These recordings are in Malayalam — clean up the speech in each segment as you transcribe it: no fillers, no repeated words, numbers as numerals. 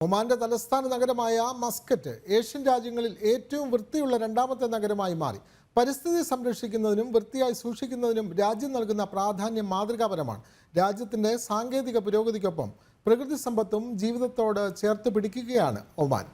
ഒമാന്റെ തലസ്ഥാന നഗരമായ മസ്കറ്റ് ഏഷ്യൻ രാജ്യങ്ങളിൽ ഏറ്റവും വൃത്തിയുള്ള രണ്ടാമത്തെ നഗരമായി മാറി. പരിസ്ഥിതി സംരക്ഷിക്കുന്നതിനും വൃത്തിയായി സൂക്ഷിക്കുന്നതിനും രാജ്യം നൽകുന്ന പ്രാധാന്യം മാതൃകാപരമാണ്. രാജ്യത്തിന്റെ സാങ്കേതിക പുരോഗതിക്കൊപ്പം പ്രകൃതി സമ്പത്തും ജീവിതത്തോട് ചേർത്ത് പിടിക്കുകയാണ് ഒമാൻ.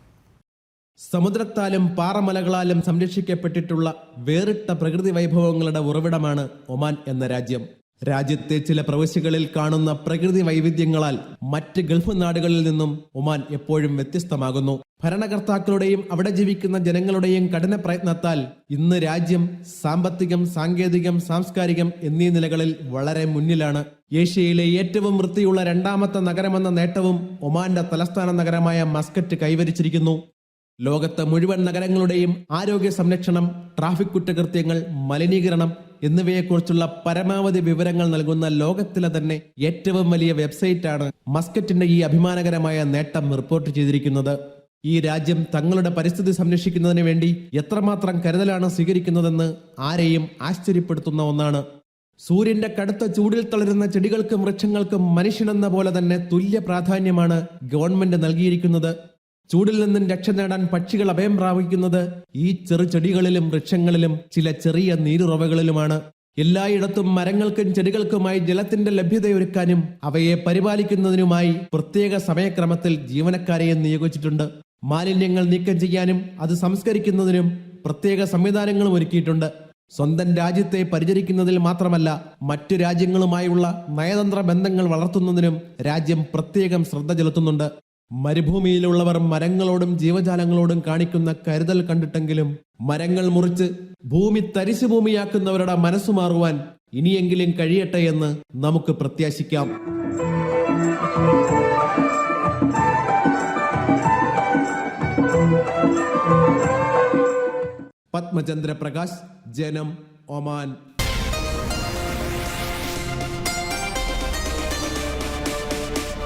സമുദ്രത്താലും പാറമലകളാലും സംരക്ഷിക്കപ്പെട്ടിട്ടുള്ള വേറിട്ട പ്രകൃതി വൈഭവങ്ങളുടെ ഉറവിടമാണ് ഒമാൻ എന്ന രാജ്യം. രാജ്യത്തെ ചില പ്രവിശ്യകളിൽ കാണുന്ന പ്രകൃതി വൈവിധ്യങ്ങളാൽ മറ്റ് ഗൾഫ് നാടുകളിൽ നിന്നും ഒമാൻ എപ്പോഴും വ്യത്യസ്തമാകുന്നു. ഭരണകർത്താക്കളുടെയും അവിടെ ജീവിക്കുന്ന ജനങ്ങളുടെയും കഠിന പ്രയത്നത്താൽ ഇന്ന് രാജ്യം സാമ്പത്തികം, സാങ്കേതികം, സാംസ്കാരികം എന്നീ നിലകളിൽ വളരെ മുന്നിലാണ്. ഏഷ്യയിലെ ഏറ്റവും വൃത്തിയുള്ള രണ്ടാമത്തെ നഗരമെന്ന നേട്ടവും ഒമാന്റെ തലസ്ഥാന നഗരമായ മസ്കറ്റ് കൈവരിച്ചിരിക്കുന്നു. ലോകത്തെ മുഴുവൻ നഗരങ്ങളുടെയും ആരോഗ്യ സംരക്ഷണം, ട്രാഫിക് കുറ്റകൃത്യങ്ങൾ, മലിനീകരണം എന്നിവയെക്കുറിച്ചുള്ള പരമാവധി വിവരങ്ങൾ നൽകുന്ന ലോകത്തിലെ തന്നെ ഏറ്റവും വലിയ വെബ്സൈറ്റാണ് മസ്കറ്റിന്റെ ഈ അഭിമാനകരമായ നേട്ടം റിപ്പോർട്ട് ചെയ്തിരിക്കുന്നത്. ഈ രാജ്യം തങ്ങളുടെ പരിസ്ഥിതി സംരക്ഷിക്കുന്നതിന് വേണ്ടി എത്രമാത്രം കരുതലാണ് സ്വീകരിക്കുന്നതെന്ന് ആരെയും ആശ്ചര്യപ്പെടുത്തുന്ന ഒന്നാണ്. സൂര്യന്റെ കടുത്ത ചൂടിൽ തളരുന്ന ചെടികൾക്കും വൃക്ഷങ്ങൾക്കും മനുഷ്യനെന്ന പോലെ തന്നെ തുല്യ പ്രാധാന്യമാണ് ഗവൺമെന്റ് നൽകിയിരിക്കുന്നത്. ചൂടിൽ നിന്നും രക്ഷ നേടാൻ പക്ഷികൾ അഭയം പ്രാപിക്കുന്നത് ഈ ചെറു ചെടികളിലും വൃക്ഷങ്ങളിലും ചില ചെറിയ നീരുറവകളിലുമാണ്. എല്ലായിടത്തും മരങ്ങൾക്കും ചെടികൾക്കുമായി ജലത്തിന്റെ ലഭ്യതയൊരുക്കാനും അവയെ പരിപാലിക്കുന്നതിനുമായി പ്രത്യേക സമയക്രമത്തിൽ ജീവനക്കാരെയും നിയോഗിച്ചിട്ടുണ്ട്. മാലിന്യങ്ങൾ നീക്കം ചെയ്യാനും അത് സംസ്കരിക്കുന്നതിനും പ്രത്യേക സംവിധാനങ്ങളും ഒരുക്കിയിട്ടുണ്ട്. സ്വന്തം രാജ്യത്തെ പരിചരിക്കുന്നതിൽ മാത്രമല്ല, മറ്റു രാജ്യങ്ങളുമായുള്ള നയതന്ത്ര ബന്ധങ്ങൾ വളർത്തുന്നതിനും രാജ്യം പ്രത്യേകം ശ്രദ്ധ ചെലുത്തുന്നുണ്ട്. മരുഭൂമിയിലുള്ളവർ മരങ്ങളോടും ജീവജാലങ്ങളോടും കാണിക്കുന്ന കരുതൽ കണ്ടിട്ടെങ്കിലും മരങ്ങൾ മുറിച്ച് ഭൂമി തരിശുഭൂമിയാക്കുന്നവരുടെ മനസ്സു മാറുവാൻ ഇനിയെങ്കിലും കഴിയട്ടെ എന്ന് നമുക്ക് പ്രത്യാശിക്കാം. പത്മചന്ദ്ര പ്രകാശ്, ജനം, ഒമാൻ.